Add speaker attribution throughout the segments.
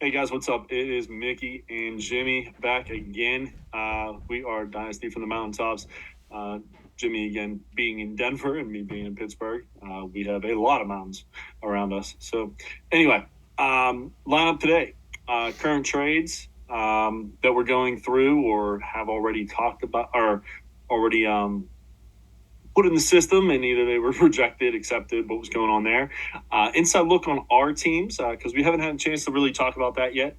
Speaker 1: Hey guys, what's up? It is Mickey and Jimmy back again. We are Dynasty from the Mountaintops. Uh, Jimmy again being in Denver and me being in Pittsburgh. We have a lot of mountains around us. So, anyway, lineup today. Current trades that we're going through or have already talked about or already put in the system, and either they were rejected, accepted, what was going on there. Inside look on our teams, because we haven't had a chance to really talk about that yet.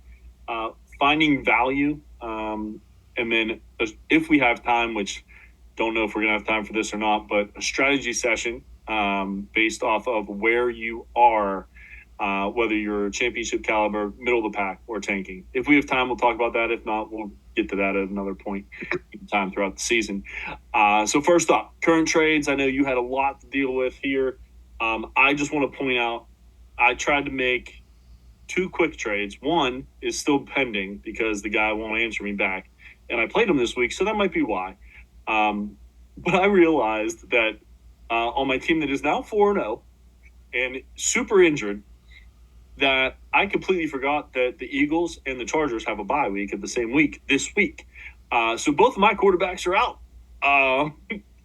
Speaker 1: Uh, Finding value, and then if we have time, which don't know if we're going to have time for this or not, but a strategy session based off of where you are, whether you're championship caliber, middle of the pack, or tanking. If we have time, we'll talk about that. If not, we'll get to that at another point in time throughout the season. So first up, current trades. I know you had a lot to deal with here. I just want to point out, I tried to make two quick trades. One is still pending because the guy won't answer me back, and I played him this week, so that might be why. But I realized that on my team that is now 4-0 and super injured, that I completely forgot that the Eagles and the Chargers have a bye week at the same week this week. So both of my quarterbacks are out.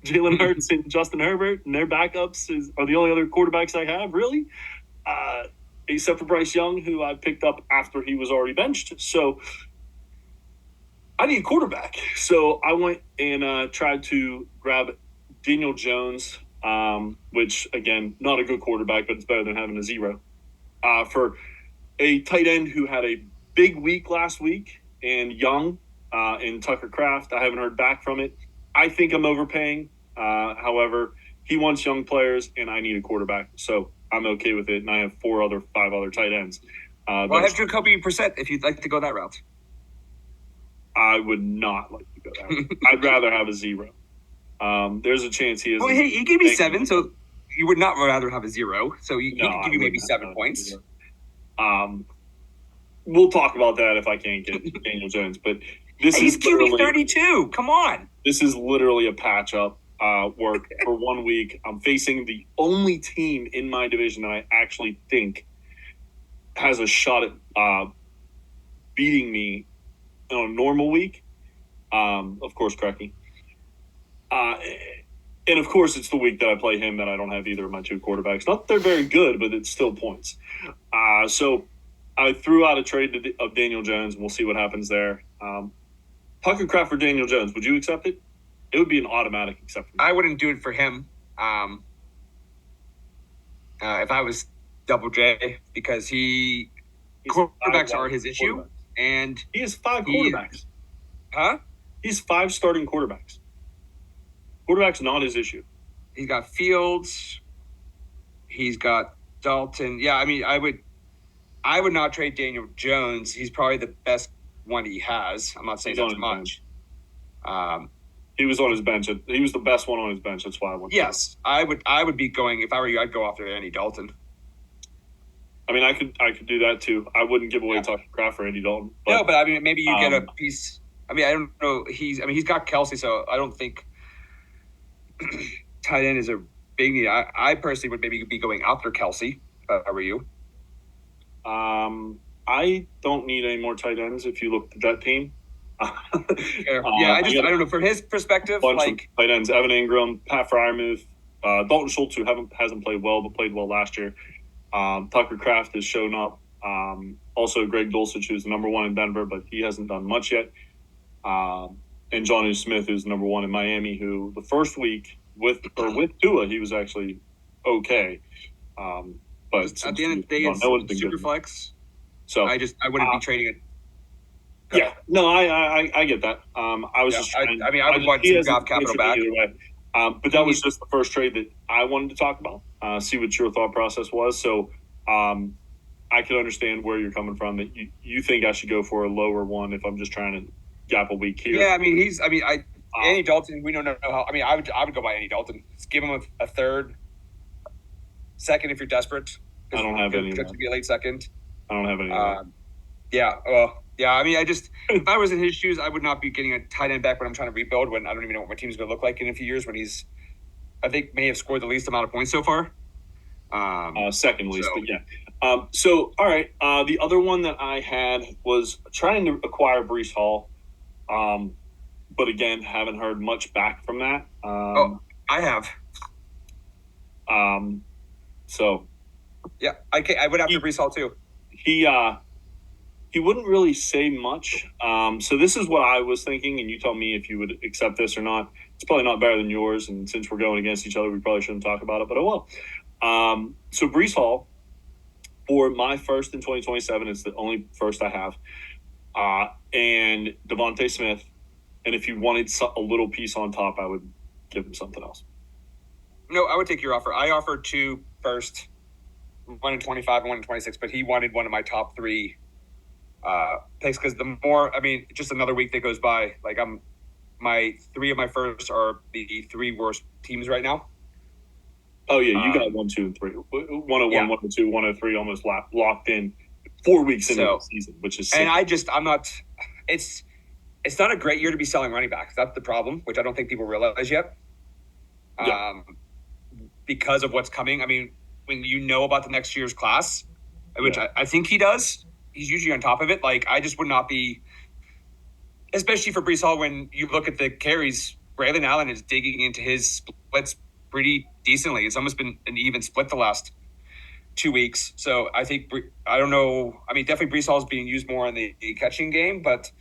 Speaker 1: Jalen Hurts and Justin Herbert, and their backups are the only other quarterbacks I have, really, uh, except for Bryce Young, who I picked up after he was already benched. So I need a quarterback. So I went and tried to grab Daniel Jones, which, again, not a good quarterback, but it's better than having a zero. For a tight end who had a big week last week and Young in Tucker Kraft. I haven't heard back from it. I think I'm overpaying. However, he wants young players, and I need a quarterback, so I'm okay with it. And I have five other tight ends.
Speaker 2: Well, I have Jacoby Brissett if you'd like to go that route.
Speaker 1: I would not like to go that route. I'd rather have a zero. There's a chance he is.
Speaker 2: Well, hey, he gave me 7, so you would not rather have a 0. So he could give you maybe 7 points.
Speaker 1: We'll talk about that if I can't get Daniel Jones, but
Speaker 2: he's QB 32. Come on.
Speaker 1: This is literally a patch up work for 1 week. I'm facing the only team in my division that I actually think has a shot at beating me on a normal week. Of course, Cracky. And of course, it's the week that I play him that I don't have either of my two quarterbacks. Not that they're very good, but it's still points. So I threw out a trade of Daniel Jones, and we'll see what happens there. Tucker Kraft for Daniel Jones, would you accept it? It would be an automatic acceptance.
Speaker 2: I wouldn't do it for him. If I was Double J, because quarterbacks are his issue, and
Speaker 1: he has 5 quarterbacks.
Speaker 2: Huh?
Speaker 1: He's 5 starting quarterbacks. Quarterback's not his issue.
Speaker 2: He's got Fields. He's got Dalton. Yeah, I mean, I would not trade Daniel Jones. He's probably the best one he has. I'm not saying that's much.
Speaker 1: He was on his bench. He was the best one on his bench. That's why I went.
Speaker 2: Yes, I would be going, if I were you, I'd go after Andy Dalton.
Speaker 1: I mean, I could do that too. I wouldn't give away Tucker Kraft for Andy Dalton.
Speaker 2: No, but I mean, maybe you get a piece. I mean, I don't know. He's got Kelsey, so I don't think tight end is a big need. I personally would maybe be going after Kelsey. If I were you.
Speaker 1: I don't need any more tight ends if you look at that team.
Speaker 2: I don't know. From his perspective, like
Speaker 1: tight ends, Evan Ingram, Pat Freiermuth, Dalton Schultz, who hasn't played well but played well last year. Tucker Kraft has shown up. Also, Greg Dulcich, who's the number 1 in Denver, but he hasn't done much yet. And Jonnu Smith, who's number 1 in Miami, who the first week with Tua, he was actually okay. But
Speaker 2: at the end of the day, it's super flex. So I wouldn't be trading it.
Speaker 1: Yeah, no, I get that. I was just trying.
Speaker 2: I would want to have capital back.
Speaker 1: But that was just the first trade that I wanted to talk about. See what your thought process was. So I can understand where you're coming from. That you think I should go for a lower one if I'm just trying to gap a week here.
Speaker 2: Yeah, I mean Andy Dalton. We don't know how. I mean, I would go by Andy Dalton. Just give him a third, second if you're desperate.
Speaker 1: I don't have any.
Speaker 2: To be a late second.
Speaker 1: I don't have any.
Speaker 2: Yeah. I mean, if I was in his shoes, I would not be getting a tight end back when I'm trying to rebuild. When I don't even know what my team's going to look like in a few years. When I think may have scored the least amount of points so far.
Speaker 1: Second least, but yeah. So, all right. The other one that I had was trying to acquire Brees Hall. But again, haven't heard much back from that.
Speaker 2: I have.
Speaker 1: So
Speaker 2: Yeah, I would after Brees Hall too.
Speaker 1: He wouldn't really say much. So this is what I was thinking, and you tell me if you would accept this or not. It's probably not better than yours, and since we're going against each other, we probably shouldn't talk about it, but I will. So Brees Hall, for my first in 2027, it's the only first I have, and Devontae Smith. And if you wanted a little piece on top, I would give him something else.
Speaker 2: No, I would take your offer. I offered two first, one in 25 and one in 26, but he wanted one of my top three picks because the more, I mean, just another week that goes by, like my three of my first are the three worst teams right now.
Speaker 1: Oh yeah, you got 1, 2, and 3. 101, yeah. 102, 103, almost locked in 4 weeks into the season, which is sick.
Speaker 2: And I'm not. It's not a great year to be selling running backs. That's the problem, which I don't think people realize yet. Yeah. Because of what's coming. I mean, when you know about the next year's class, which I think he does, he's usually on top of it. Like, I just would not be, especially for Brees Hall, when you look at the carries, Braylon Allen is digging into his splits pretty decently. It's almost been an even split the last 2 weeks. So I think, I don't know. I mean, definitely Brees Hall is being used more in the catching game, but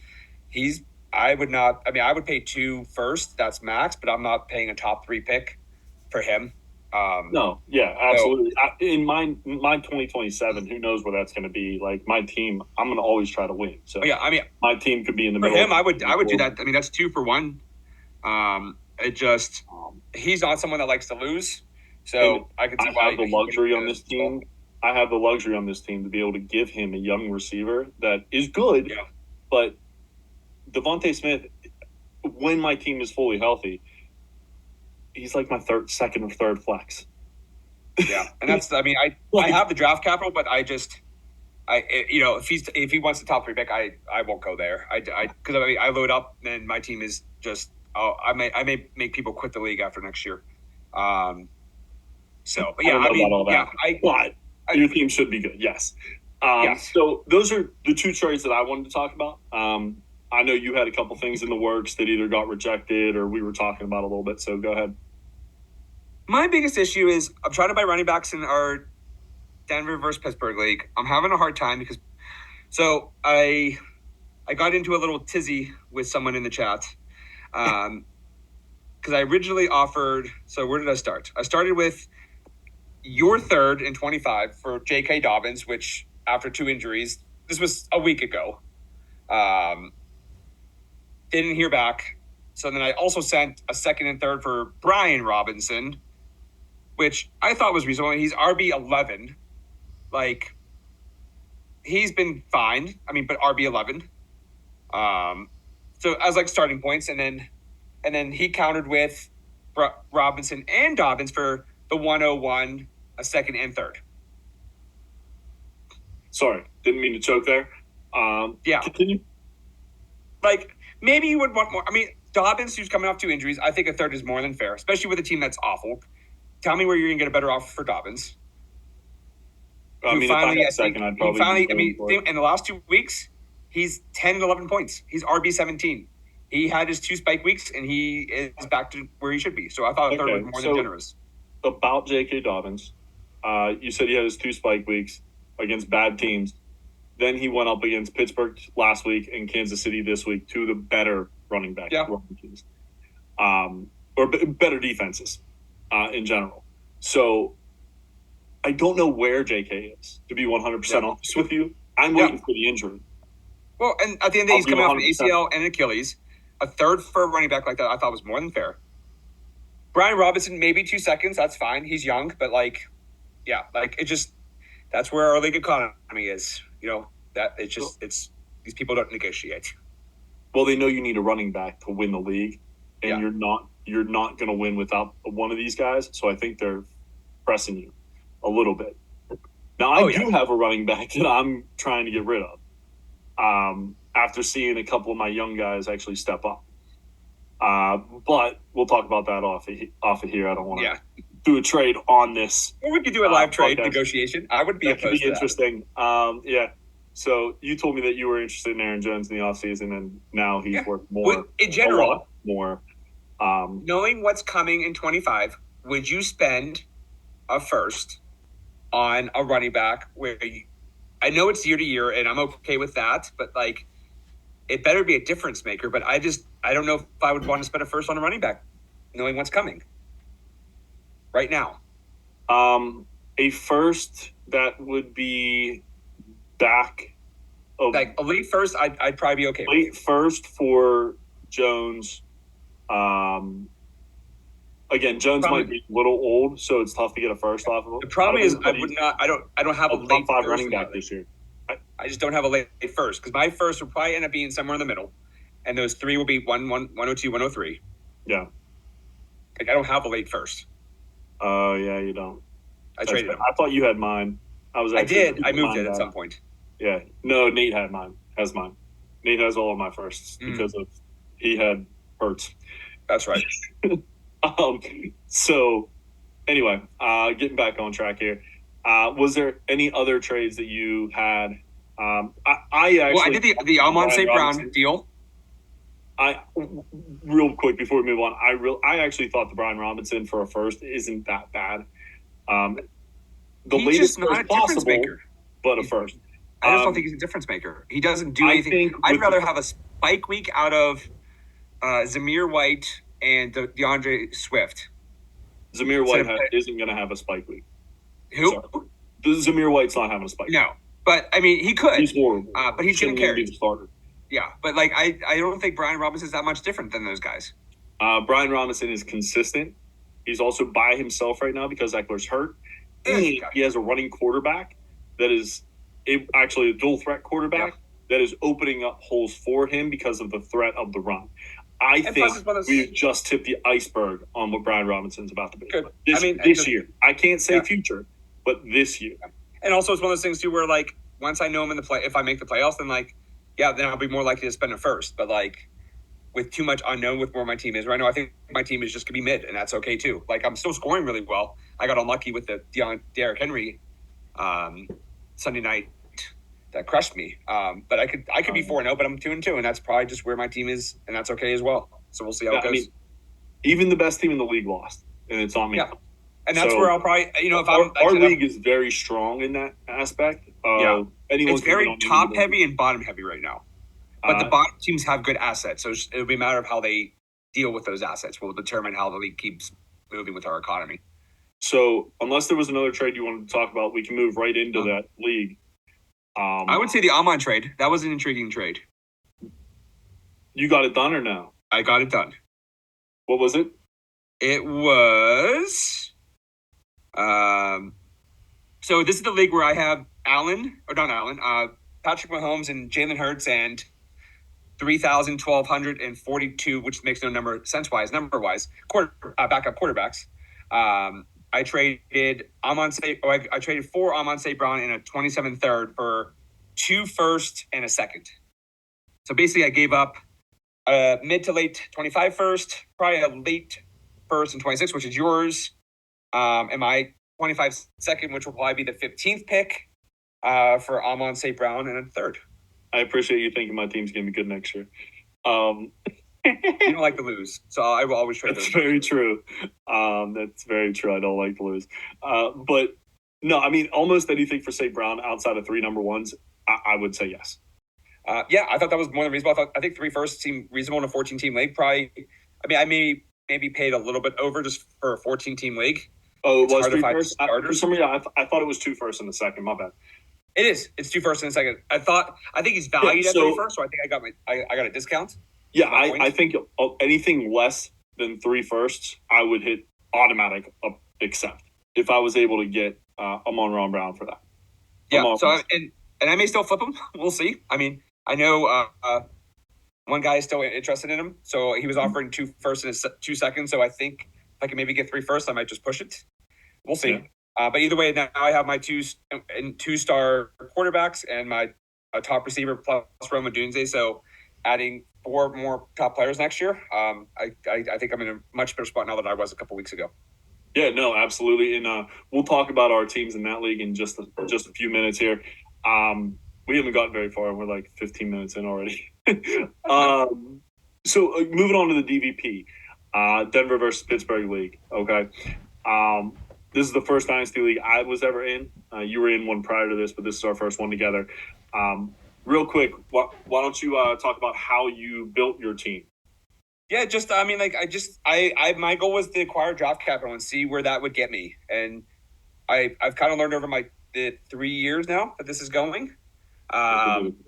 Speaker 2: I would pay 2 first. That's max, but I'm not paying a top 3 pick for him.
Speaker 1: No, yeah, absolutely. So, in my 2027, who knows where that's going to be? Like my team, I'm going to always try to win. So
Speaker 2: yeah, I mean,
Speaker 1: my team could be in the middle.
Speaker 2: For him, I would do that. I mean, that's 2 for 1. It just he's not someone that likes to lose. So I could see why
Speaker 1: I have the luxury on this team. I have the luxury on this team to be able to give him a young receiver that is good, but Devontae Smith, when my team is fully healthy, he's like my second or third flex.
Speaker 2: Yeah, and that's. I mean, I have the draft capital, but if he wants the top 3 pick, I won't go there. Because I load up and my team is just. I may make people quit the league after next year. But
Speaker 1: your team should be good. Yes. So those are the 2 trades that I wanted to talk about. I know you had a couple things in the works that either got rejected or we were talking about a little bit. So go ahead.
Speaker 2: My biggest issue is I'm trying to buy running backs in our Denver versus Pittsburgh league. I'm having a hard time because I got into a little tizzy with someone in the chat. Because I originally offered. So where did I start? I started with your third in 25 for J.K. Dobbins, which after 2 injuries, this was a week ago. Didn't hear back. So then I also sent a second and third for Brian Robinson, which I thought was reasonable. He's RB11. Like, he's been fine. I mean, but RB11. So as like starting points, and then he countered with Robinson and Dobbins for the 101, a second and third.
Speaker 1: Sorry, didn't mean to choke there. Continue.
Speaker 2: Like, maybe you would want more. I mean, Dobbins, who's coming off 2 injuries, I think a third is more than fair, especially with a team that's awful. Tell me where you're going to get a better offer for Dobbins.
Speaker 1: I mean, finally, in
Speaker 2: the last 2 weeks, he's 10 and 11 points. He's RB17. He had his 2 spike weeks, and he is back to where he should be. So I thought a third was more than generous.
Speaker 1: About J.K. Dobbins, you said he had his 2 spike weeks against bad teams. Then he went up against Pittsburgh last week and Kansas City this week, 2 of the better running back teams, or better defenses in general. So I don't know where J.K. is, to be 100% honest with you. I'm waiting for the injury.
Speaker 2: Well, and at the end of the day, he's coming off an ACL and Achilles. A third for a running back like that, I thought was more than fair. Brian Robinson, maybe 2 seconds. That's fine. He's young, but that's where our league economy is. It's these people don't negotiate.
Speaker 1: Well, they know you need a running back to win the league, and you're not going to win without one of these guys. So I think they're pressing you a little bit. Now, I do have a running back that I'm trying to get rid of. After seeing a couple of my young guys actually step up. But we'll talk about that off of here. I don't want to do a trade on this.
Speaker 2: Or we could do a live trade
Speaker 1: podcast
Speaker 2: negotiation. I would be
Speaker 1: That could
Speaker 2: opposed
Speaker 1: be
Speaker 2: to
Speaker 1: interesting. Yeah. So you told me that you were interested in Aaron Jones in the offseason, and now he's worth more.
Speaker 2: Well, in general,
Speaker 1: a lot more.
Speaker 2: Knowing what's coming in 25, would you spend a first on a running back I know it's year to year, and I'm okay with that, but like, it better be a difference maker. But I don't know if I would want to spend a first on a running back, knowing what's coming right now.
Speaker 1: A first that would be back of
Speaker 2: like a late first. I'd probably be okay.
Speaker 1: Late first for Jones. Again, Jones might be a little old, so it's tough to get a first off of him.
Speaker 2: The problem is I don't have a late
Speaker 1: top 5 running back this year.
Speaker 2: I just don't have a late first, because my first will probably end up being somewhere in the middle, and those 3 will be 102, 103.
Speaker 1: Yeah.
Speaker 2: Like, I don't have a late first.
Speaker 1: Oh, yeah, you don't.
Speaker 2: I traded him.
Speaker 1: I thought you had mine.
Speaker 2: I did. I moved it at some point.
Speaker 1: Yeah. No, Nate has mine. Nate has all of my firsts because he had Hurts.
Speaker 2: That's right.
Speaker 1: So anyway, getting back on track here. Was there any other trades that you had? I
Speaker 2: did the Amon St. Brown deal.
Speaker 1: Real quick before we move on, I actually thought the Brian Robinson for a first isn't that bad. The
Speaker 2: He's
Speaker 1: latest
Speaker 2: not a difference maker,
Speaker 1: but a first.
Speaker 2: I just don't think he's a difference maker. He doesn't do anything. I'd rather have a spike week out of Zamir White and DeAndre Swift.
Speaker 1: Zamir White isn't going to have a spike week.
Speaker 2: Who?
Speaker 1: Sorry. Zamir White's not having a spike.
Speaker 2: No, but I mean, he could.
Speaker 1: He's horrible.
Speaker 2: But he's going to carry.
Speaker 1: Be the starter.
Speaker 2: Yeah, but like I don't think Brian Robinson is that much different than those guys.
Speaker 1: Brian Robinson is consistent. He's also by himself right now because Eckler's hurt. And he has a running quarterback that is actually a dual threat quarterback that is opening up holes for him because of the threat of the run. I think we've just tipped the iceberg on what Brian Robinson's about to be. This year. I can't say future, but this year.
Speaker 2: And also, it's one of those things too where, like, once I know him in the play, if I make the playoffs, then then I'll be more likely to spend a first. But like, with too much unknown with where my team is right now, I think my team is just gonna be mid, and that's okay too. Like, I'm still scoring really well. I got unlucky with the Derrick Henry Sunday night that crushed me. But I could be 4-0, but I'm 2-2, and that's probably just where my team is, and that's okay as well. So we'll see how it goes. I mean,
Speaker 1: even the best team in the league lost, and it's on me.
Speaker 2: Yeah. And that's where I'll probably, if
Speaker 1: our league is very strong in that aspect.
Speaker 2: It's very top heavy and bottom heavy right now. But the bottom teams have good assets, so it'll be a matter of how they deal with those assets will determine how the league keeps moving with our economy.
Speaker 1: So unless there was another trade you wanted to talk about, we can move right into that league.
Speaker 2: I would say the Amon trade. That was an intriguing trade.
Speaker 1: You got it done or no?
Speaker 2: I got it done.
Speaker 1: What was it?
Speaker 2: It was... so this is the league where I have Patrick Mahomes and Jalen Hurts and 3,142, which makes no number sense-wise, number-wise, backup quarterbacks. I traded I traded 4 Amon St. Brown and a 27 third for 2 firsts and a second. So basically, I gave up a mid to late 25 first, probably a late first and 26, which is yours, and my 25 second, which will probably be the 15th pick for Amon St. Brown and a third.
Speaker 1: I appreciate you thinking my team's going to be good next year.
Speaker 2: You don't like to lose, so I will always trade.
Speaker 1: That's very true. That's very true. I don't like to lose. But no, I mean, almost anything for St. Brown outside of 3 number ones, I would say yes.
Speaker 2: I thought that was more than reasonable. I think 3 firsts seemed reasonable in a 14-team league. Probably, I mean, I maybe paid a little bit over just for a 14-team league.
Speaker 1: Oh, it was 3 firsts? For some reason, I thought it was 2 firsts and a second. My bad.
Speaker 2: It is. It's 2 firsts and a second. I think he's valued at 3 firsts, so I think I got a discount.
Speaker 1: Yeah, I think anything less than 3 firsts, I would hit automatic accept if I was able to get Amon Brown for that.
Speaker 2: Yeah, and I may still flip him. We'll see. I mean, I know one guy is still interested in him, so he was offering 2 firsts and 2 seconds. So I think if I can maybe get 3 firsts, I might just push it. We'll see. Yeah. But either way, now I have my 2-star quarterbacks and my top receiver plus Rome Odunze. So adding 4 more top players next year, I think I'm in a much better spot now than I was a couple weeks ago.
Speaker 1: Yeah, no, absolutely. And we'll talk about our teams in that league in just a few minutes here. We haven't gotten very far. We're like 15 minutes in already. So moving on to the DVP, Denver versus Pittsburgh League. Okay. Um, this is the first Dynasty League I was ever in. You were in one prior to this, but this is our first one together. Real quick, why don't you talk about how you built your team?
Speaker 2: Yeah, just I mean, like I my goal was to acquire draft capital and see where that would get me, and I've kind of learned over the 3 years now that this is going.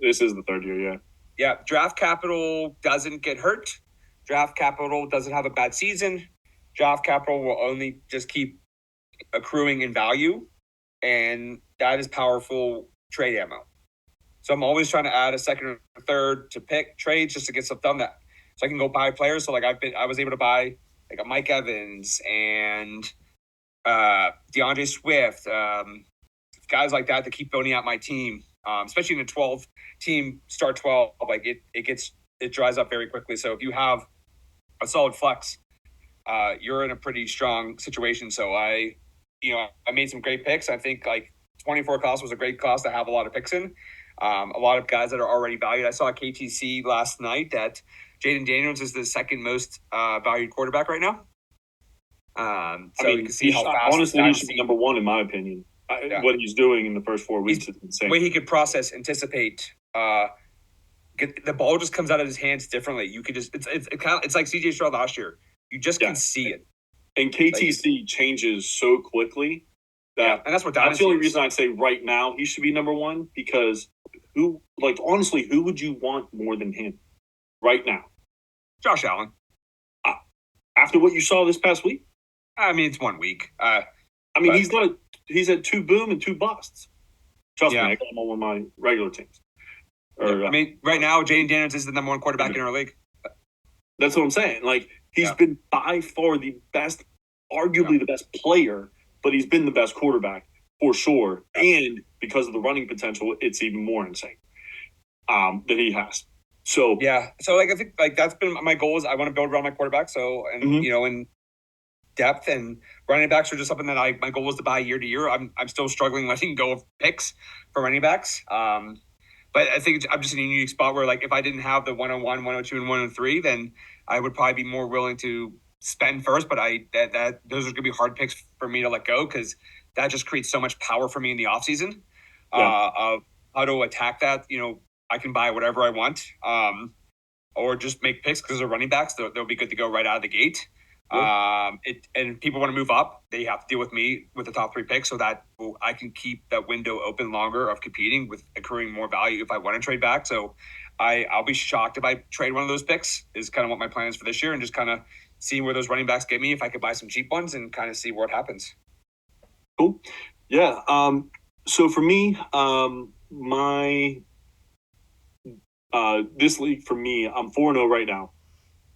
Speaker 1: This is the third year, yeah.
Speaker 2: Yeah, draft capital doesn't get hurt. Draft capital doesn't have a bad season. Draft capital will only just keep accruing in value, and that is powerful trade ammo. So I'm always trying to add a second or third to pick trades just to get stuff done that so I can go buy players. So like I was able to buy like a Mike Evans and DeAndre Swift, guys like that to keep building out my team. Especially in a 12 team start 12, like it dries up very quickly. So if you have a solid flex, you're in a pretty strong situation. So I made some great picks. I think like 24 cost was a great cost to have a lot of picks in. A lot of guys that are already valued. I saw a KTC last night that Jaden Daniels is the second most valued quarterback right now. So you can see how fast.
Speaker 1: Honestly, he should be number one in my opinion. What he's doing in the first 4 weeks is insane.
Speaker 2: The way he could process, anticipate, get the ball just comes out of his hands differently. You could just it's like CJ Stroud last year. You just can see it.
Speaker 1: And KTC changes so quickly that
Speaker 2: and that's what
Speaker 1: that's the only reason I'd say right now he should be number one, because honestly, who would you want more than him right now?
Speaker 2: Josh Allen.
Speaker 1: After what you saw this past week?
Speaker 2: I mean, it's 1 week.
Speaker 1: He's had 2 boom and 2 busts. Trust me, I got him on one of my regular teams.
Speaker 2: Right now, Jaden Daniels is the number one quarterback in our league.
Speaker 1: That's what I'm saying. Like, he's been by far the best, arguably the best player, but he's been the best quarterback for sure. And because of the running potential, it's even more insane that he has. So
Speaker 2: so like I think like that's been my goal is I want to build around my quarterback. So and depth and running backs are just something that my goal is to buy year to year. I'm still struggling letting go of picks for running backs. But I think I'm just in a unique spot where like if I didn't have the 101, 102, and 103, then I would probably be more willing to spend first. But those are going to be hard picks for me to let go because that just creates so much power for me in the offseason of how to attack that. I can buy whatever I want or just make picks because they're running backs. They'll be good to go right out of the gate. And people want to move up, they have to deal with me with the top 3 picks so that I can keep that window open longer of competing with accruing more value if I want to trade back. So I'll be shocked if I trade one of those picks is kind of what my plan is for this year and just kind of see where those running backs get me if I could buy some cheap ones and kind of see what happens.
Speaker 1: Cool. Yeah. So for me, this league for me, I'm 4-0 right now.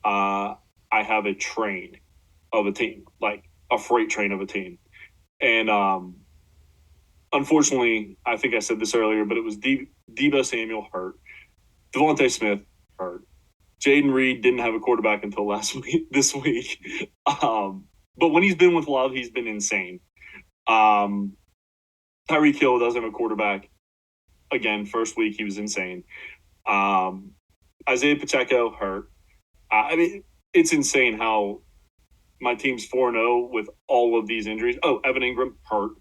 Speaker 1: I have a train of a team, like a freight train of a team. And unfortunately, I think I said this earlier, but it was Deebo Samuel hurt. Devontae Smith hurt. Jaden Reed didn't have a quarterback until this week. But when he's been with Love, he's been insane. Tyreek Hill doesn't have a quarterback. Again, first week he was insane. Isaiah Pacheco hurt. It's insane how my team's 4-0 with all of these injuries. Oh, Evan Ingram hurt.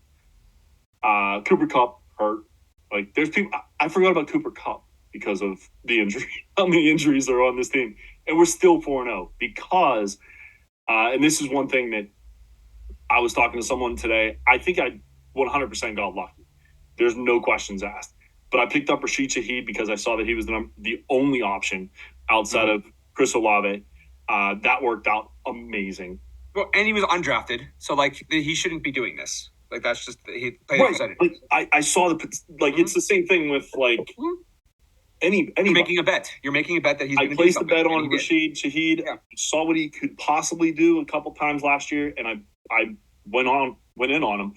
Speaker 1: Cooper Kupp hurt. Like, there's people. I forgot about Cooper Kupp because of the injury. How many injuries are on this team? And we're still 4-0 because, and this is one thing that I was talking to someone today. I think I 100% got lucky. There's no questions asked. But I picked up Rashid Shaheed because I saw that he was the only option outside of Chris Olave. That worked out amazing.
Speaker 2: Well, and he was undrafted, so like he shouldn't be doing this. Like that's just he played
Speaker 1: right. Like, I saw it's the same thing with like any.
Speaker 2: You're making a bet. You're making a bet that he's.
Speaker 1: I placed a bet on Rashid Shaheed. Yeah. Saw what he could possibly do a couple times last year, and I went in on him,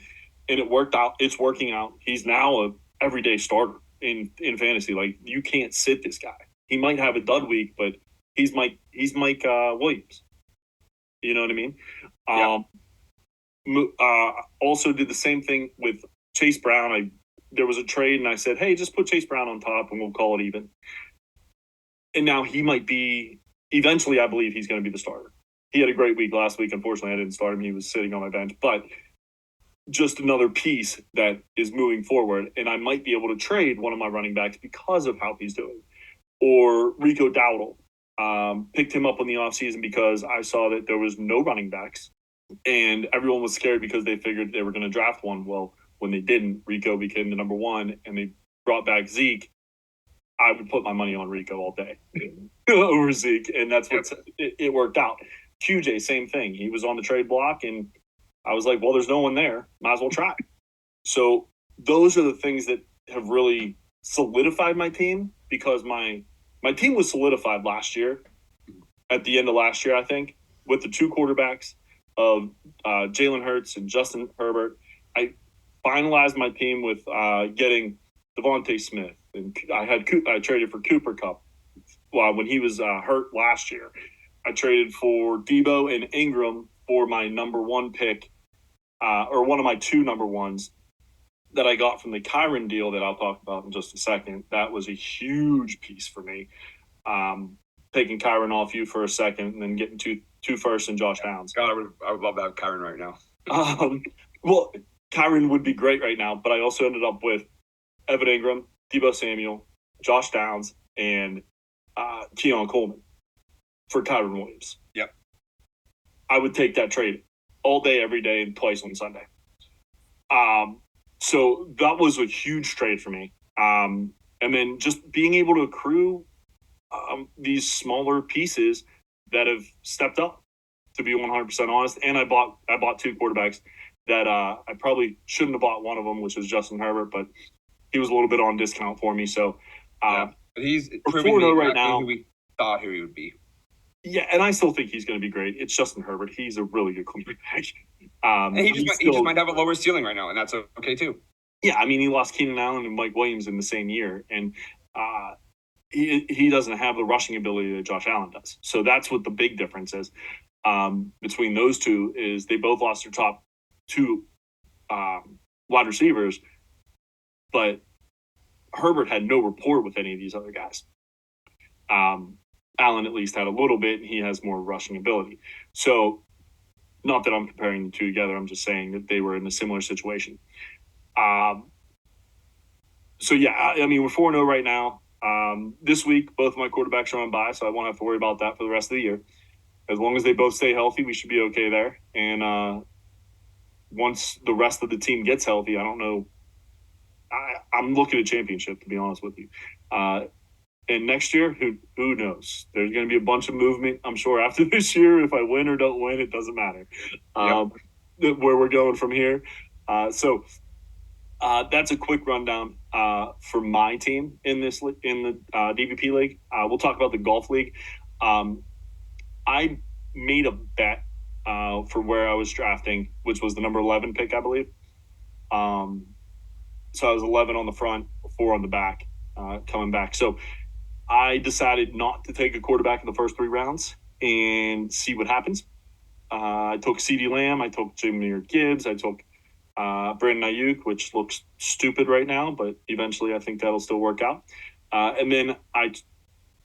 Speaker 1: and it worked out. It's working out. He's now a everyday starter in fantasy. Like, you can't sit this guy. He might have a dud week, but he's Mike Williams. You know what I mean?
Speaker 2: Yeah.
Speaker 1: Also did the same thing with Chase Brown. There was a trade, and I said, hey, just put Chase Brown on top, and we'll call it even. And now he might be. Eventually, I believe he's going to be the starter. He had a great week last week. Unfortunately, I didn't start him. He was sitting on my bench, but just another piece that is moving forward. And I might be able to trade one of my running backs because of how he's doing. Or Rico Dowdle. Picked him up in the offseason because I saw that there was no running backs. And everyone was scared because they figured they were going to draft one. Well, when they didn't, Rico became the number one, and they brought back Zeke. I would put my money on Rico all day over Zeke, and that's what it worked out. QJ, same thing. He was on the trade block, and I was like, well, there's no one there. Might as well try. So those are the things that have really solidified my team, because my team was solidified last year, at the end of last year, I think, with the two quarterbacks of Jalen Hurts and Justin Herbert. I finalized my team with getting Devontae Smith, and I traded for Cooper Kupp when he was hurt last year. I traded for Debo and Ingram for my number one pick, or one of my two number ones that I got from the Kyron deal that I'll talk about in just a second. That was a huge piece for me. Taking Kyron off you for a second, and then getting two firsts and Josh Downs.
Speaker 2: God, I would love to have Kyron right now.
Speaker 1: Well, Kyron would be great right now, but I also ended up with Evan Ingram, Debo Samuel, Josh Downs, and Keon Coleman for Kyron Williams.
Speaker 2: Yep.
Speaker 1: I would take that trade all day, every day, and twice on Sunday. So that was a huge trade for me. And then just being able to accrue these smaller pieces that have stepped up, to be 100% honest. And I bought two quarterbacks that I probably shouldn't have bought one of them, which is Justin Herbert, but he was a little bit on discount for me. So
Speaker 2: but he's
Speaker 1: proving exactly
Speaker 2: right now who we thought who he would be.
Speaker 1: Yeah, and I still think he's going to be great. It's Justin Herbert. He's a really good quarterback.
Speaker 2: And he just might have a lower ceiling right now, and that's okay too.
Speaker 1: Yeah, I mean, he lost Keenan Allen and Mike Williams in the same year, and he doesn't have the rushing ability that Josh Allen does. So that's what the big difference is between those two, is they both lost their top two wide receivers, but Herbert had no rapport with any of these other guys. Allen at least had a little bit, and he has more rushing ability. So not that I'm comparing the two together, I'm just saying that they were in a similar situation. So yeah, I mean, we're 4-0 right now. This week, both of my quarterbacks are on bye, so I won't have to worry about that for the rest of the year. As long as they both stay healthy, we should be okay there. And once the rest of the team gets healthy, I don't know. I'm looking at championship, to be honest with you. And next year, who knows? There's going to be a bunch of movement, I'm sure, after this year. If I win or don't win, it doesn't matter. Where we're going from here. So that's a quick rundown for my team in the DVP league. We'll talk about the golf league. I made a bet for where I was drafting, which was the number 11 pick, I believe. So I was 11 on the front, 4 on the back, coming back. So I decided not to take a quarterback in the first 3 rounds and see what happens. I took CeeDee Lamb. I took Jahmyr Gibbs. I took Brandon Ayuk, which looks stupid right now, but eventually I think that'll still work out. And then I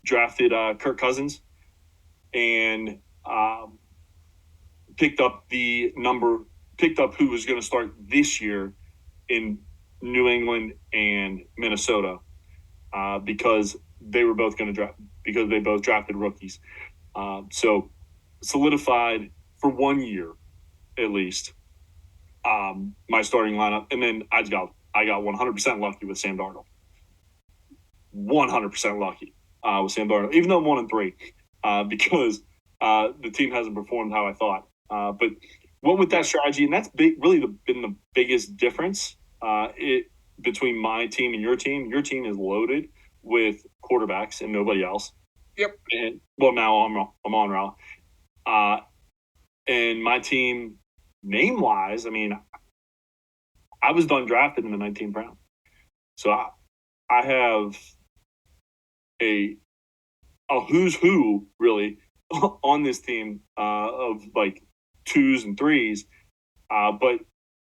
Speaker 1: drafted Kirk Cousins and picked up who was going to start this year in New England and Minnesota because they were both going to draft, because they both drafted rookies. So solidified for 1 year at least my starting lineup, and then I got 100% lucky with Sam Darnold. 100% lucky with Sam Darnold, even though I'm 1-3 because the team hasn't performed how I thought. But went with that strategy, and that's really been the biggest difference between my team and your team. Your team is loaded with quarterbacks and nobody else.
Speaker 2: Yep.
Speaker 1: And well, now I'm on Raul. And my team, name-wise, I mean, I was done drafted in the 19th round. So I have a who's who, really, on this team of like 2s and 3s But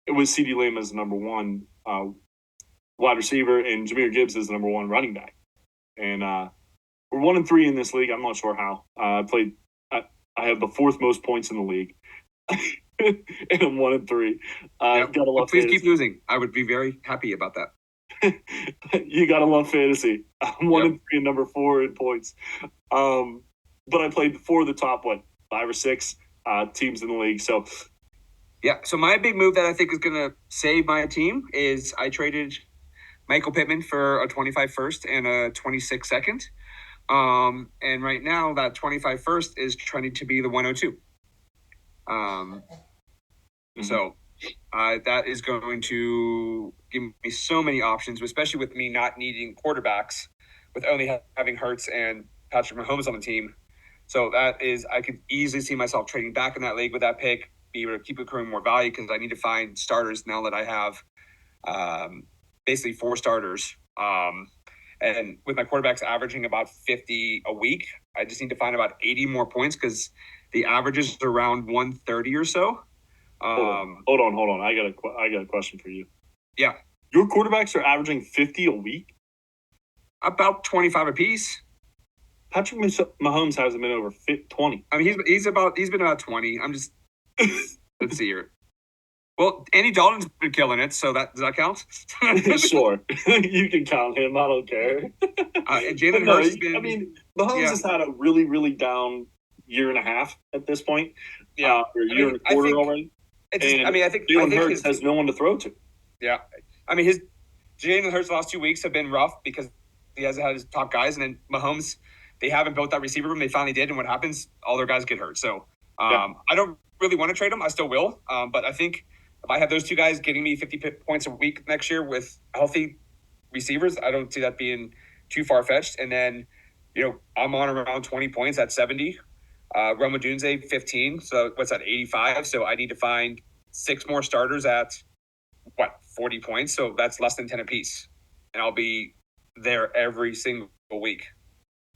Speaker 1: it was CeeDee Lamb as the number one wide receiver and Jahmyr Gibbs as the number one running back. And we're 1-3 in this league. I'm not sure how. I have the fourth most points in the league. And I'm 1-3. Gotta love
Speaker 2: please
Speaker 1: fantasy.
Speaker 2: keep losing. I would be very happy about that.
Speaker 1: You gotta love fantasy. I'm 1-3 and number 4 in points. But I played 4 of the top 5 or 6 teams in the league. So
Speaker 2: yeah. So my big move that I think is gonna save my team is I traded Michael Pittman for a 25 first and a 26 second. And right now that 25 first is trending to be the 102. So that is going to give me so many options, especially with me not needing quarterbacks, with only having Hurts and Patrick Mahomes on the team. So I could easily see myself trading back in that league with that pick, be able to keep accruing more value because I need to find starters now that I have basically 4 starters. And with my quarterbacks averaging about 50 a week, I just need to find about 80 more points because the average is around 130 or so.
Speaker 1: Hold on. I got a question for you.
Speaker 2: Yeah.
Speaker 1: Your quarterbacks are averaging 50 a week?
Speaker 2: About 25 apiece.
Speaker 1: Patrick Mahomes hasn't been over 20.
Speaker 2: I mean, he's been about 20. I'm just let's see here. Well, Andy Dalton's been killing it, so does that count?
Speaker 1: Sure, you can count him. I don't care.
Speaker 2: And Jalen Hurts has been.
Speaker 1: I mean, Mahomes has had a really, really down year and a half at this point.
Speaker 2: Yeah,
Speaker 1: or a year and a quarter already.
Speaker 2: I think
Speaker 1: Jalen Hurts has no one to throw to.
Speaker 2: Yeah, I mean, Jalen Hurts' last 2 weeks have been rough because he hasn't had his top guys, and then Mahomes, they haven't built that receiver room. They finally did, and what happens? All their guys get hurt. So I don't really want to trade them. I still will, but I think if I have those 2 guys getting me 50 points a week next year with healthy receivers, I don't see that being too far fetched. And then, I'm on around 20 points at 70. Rome Odunze 15, so what's that, 85? So I need to find 6 more starters at 40 points. So that's less than 10 apiece, and I'll be there every single week.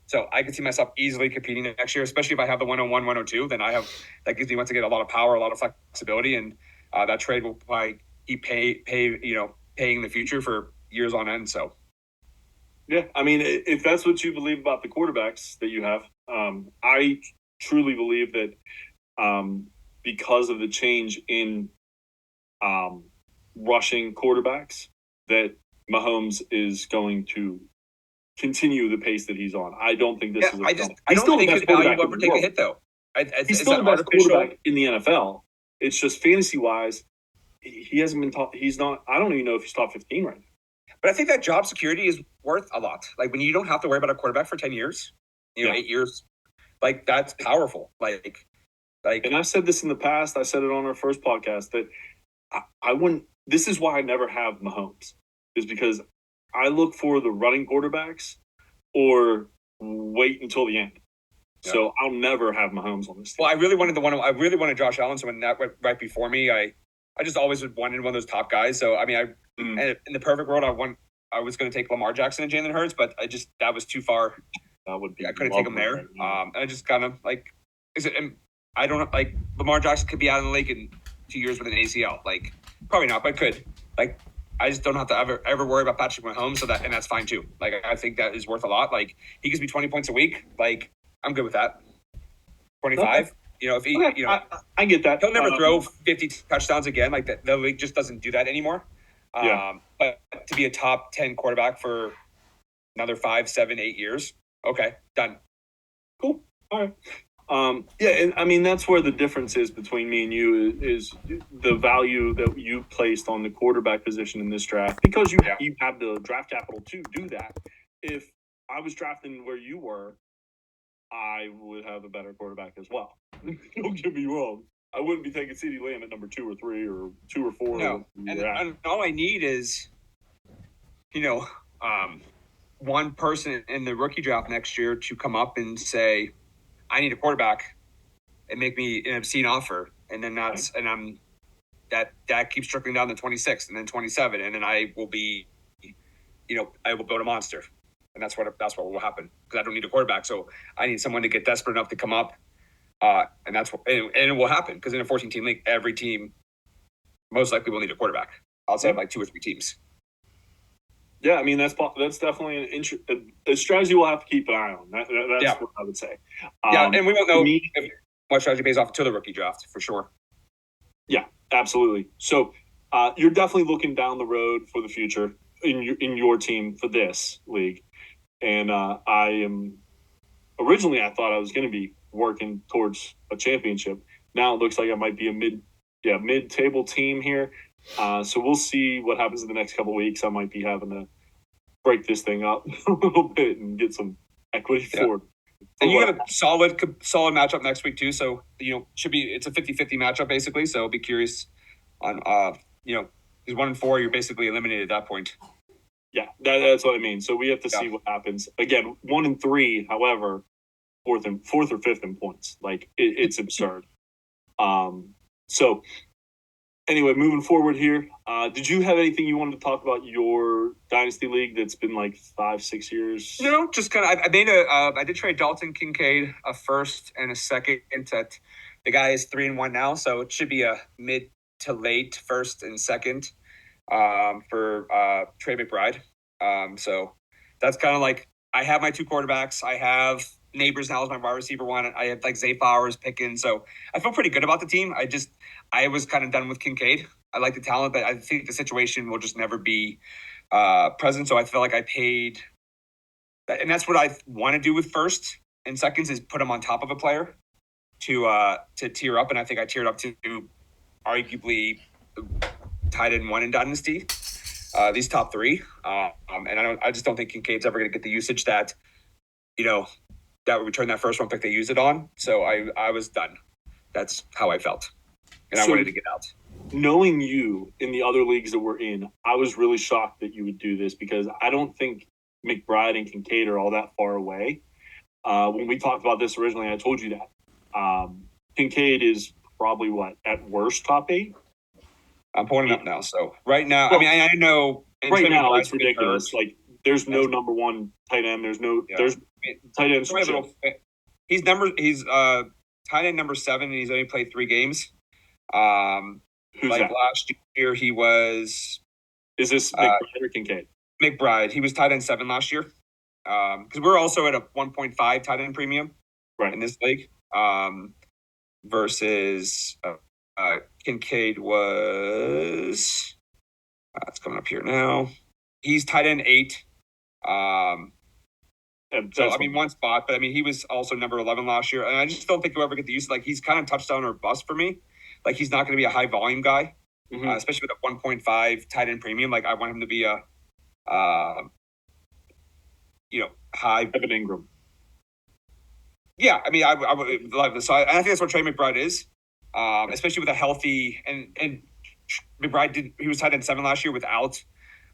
Speaker 2: So I can see myself easily competing next year, especially if I have the 101, 102. Then that gives me once again a lot of power, a lot of flexibility, and that trade will probably keep paying in the future for years on end. So.
Speaker 1: Yeah, I mean, if that's what you believe about the quarterbacks that you have, I truly believe that because of the change in rushing quarterbacks, that Mahomes is going to continue the pace that he's on. I don't think this is.
Speaker 2: I don't think his value will ever take a hit, though.
Speaker 1: He's still the best quarterback in the NFL. It's just fantasy wise, he hasn't been top. He's not. I don't even know if he's top 15 right now.
Speaker 2: But I think that job security is worth a lot. Like when you don't have to worry about a quarterback for 10 years, 8 years, like that's powerful. Like,
Speaker 1: and I've said this in the past. I said it on our first podcast that I wouldn't. This is why I never have Mahomes, is because I look for the running quarterbacks or wait until the end. Yeah. So I'll never have Mahomes on this team.
Speaker 2: Well, I really wanted Josh Allen. So when that went right before me, I just always wanted one of those top guys. So I mean, in the perfect world, I was going to take Lamar Jackson and Jalen Hurts, but that was too far.
Speaker 1: That would be.
Speaker 2: I couldn't take him there. And I just kind of I don't like Lamar Jackson could be out of the league in 2 years with an ACL. Like probably not, but could. Like I just don't have to ever worry about Patrick Mahomes. And that's fine too. Like I think that is worth a lot. Like he gives me 20 points a week. Like I'm good with that. 25. Okay. If he,
Speaker 1: I get that.
Speaker 2: He'll never throw 50 touchdowns again. Like the league just doesn't do that anymore. But to be a top 10 quarterback for another 5, 7, 8 years, okay, done.
Speaker 1: Cool. All right. And I mean that's where the difference is between me and you is the value that you placed on the quarterback position in this draft, because you have the draft capital to do that. If I was drafting where you were, I would have a better quarterback as well. Don't get me wrong. I wouldn't be taking CeeDee Lamb at number 2 or 3 or 2 or 4.
Speaker 2: No, and all I need is, one person in the rookie draft next year to come up and say, "I need a quarterback," and make me an obscene offer, and then that keeps trickling down to 26, and then 27, and then I will be, I will build a monster. And that's what will happen, because I don't need a quarterback. So I need someone to get desperate enough to come up. And it will happen, because in a 14-team league, every team most likely we'll need a quarterback outside of like 2 or 3 teams.
Speaker 1: Yeah, I mean that's definitely a strategy we'll have to keep an eye on. That's what I would say.
Speaker 2: And we won't know if what strategy pays off until the rookie draft for sure.
Speaker 1: Yeah, absolutely. So you're definitely looking down the road for the future in your team for this league, and I thought I was going to be working towards a championship. Now it looks like I might be a mid-table team here. So we'll see what happens in the next couple of weeks. I might be having to break this thing up a little bit and get some equity for it.
Speaker 2: And you have a solid matchup next week too. So, it's a 50-50 matchup basically. So I'll be curious on, because 1-4, you're basically eliminated at that point.
Speaker 1: Yeah, that's what I mean. So we have to see what happens. Again, 1-3, however, fourth or fifth in points. Like it's absurd. So anyway, moving forward here, did you have anything you wanted to talk about your Dynasty League that's been like 5-6 years?
Speaker 2: No, just kind of. I did trade Dalton Kincaid a first and a second. At the guy is 3-1 now, so it should be a mid to late first and second for Trey McBride. So that's kind of like I have my 2 quarterbacks. I have Neighbors now as my wide receiver 1. I have like Zay Flowers, Pickens. So I feel pretty good about the team. I was kind of done with Kincaid. I like the talent, but I think the situation will just never be present. So I feel like I paid, and that's what I want to do with first and seconds is put them on top of a player to tier up. And I think I tiered up to arguably tied in 1 in Dynasty. These top 3, and I just don't think Kincaid's ever going to get the usage that that would return that first round pick they use it on. So I was done. That's how I felt, and I wanted to get out.
Speaker 1: Knowing you in the other leagues that we're in, I was really shocked that you would do this because I don't think McBride and Kincaid are all that far away. When we talked about this originally, I told you that Kincaid is probably at worst top 8.
Speaker 2: I'm pulling it up now. So right now, I know
Speaker 1: right now it's ridiculous. Like there's no number 1 tight end. There's tight ends.
Speaker 2: He's tight end number 7, and he's only played 3 games.
Speaker 1: Who's that?
Speaker 2: Last year he was.
Speaker 1: Is this McBride or Kincaid?
Speaker 2: McBride. He was tight end 7 last year. Because we're also at a 1.5 tight end premium,
Speaker 1: right,
Speaker 2: in this league. Versus Kincaid was. It's coming up here now. He's tight end 8. So, 1 spot, but he was also number 11 last year. And I just don't think he'll ever get the use. Like, he's kind of touchdown or bust for me. Like, he's not going to be a high volume guy, especially with a 1.5 tight end premium. Like, I want him to be a, high.
Speaker 1: Evan Ingram.
Speaker 2: Yeah, I would love this. So I think that's what Trey McBride is, especially with a healthy and McBride he was tight end 7 last year without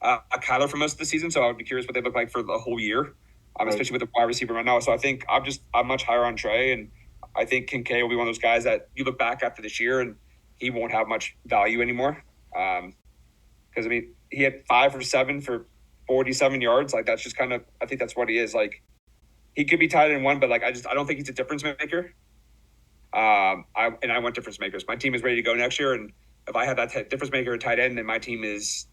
Speaker 2: Kyler for most of the season. So I would be curious what they look like for the whole year, especially with the wide receiver right now. So I think I'm much higher on Trey, and I think Kincaid will be one of those guys that you look back after this year and he won't have much value anymore. Because he had 5 or 7 for 47 yards. Like that's just kind of, I think that's what he is. Like he could be tight end 1, but like I don't think he's a difference maker. I want difference makers. My team is ready to go next year, and if I have that difference maker at tight end, then my team is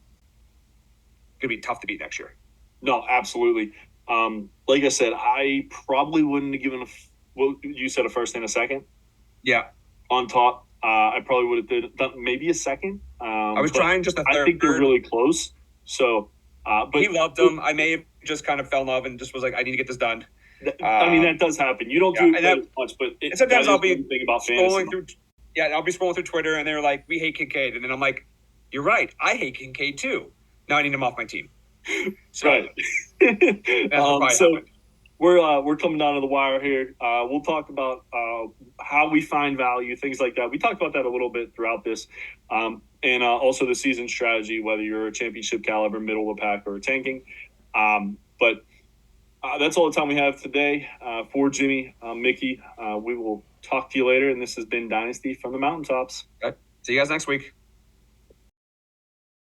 Speaker 2: going to be tough to beat next year.
Speaker 1: No, absolutely. Like I said, I probably wouldn't have given you said a first and a second.
Speaker 2: Yeah.
Speaker 1: On top, I probably would have done maybe a second.
Speaker 2: I was trying just a third.
Speaker 1: I think they're really close. So, but
Speaker 2: he loved them. I may have just kind of fell in love and just was like, I need to get this done.
Speaker 1: That does happen. You don't do that as much, but
Speaker 2: sometimes I'll be
Speaker 1: thinking about
Speaker 2: scrolling through. Yeah, I'll be scrolling through Twitter, and they're like, "We hate Kincaid," and then I'm like, "You're right. I hate Kincaid too. Now I need him off my team." So,
Speaker 1: right. So we're coming down to the wire here. We'll talk about how we find value, things like that. We talked about that a little bit throughout this, and also the season strategy, whether you're a championship caliber, middle of the pack, or tanking. But that's all the time we have today. For Jimmy, Mickey, we will talk to you later. And this has been Dynasty from the Mountaintops.
Speaker 2: Okay. See you guys next week.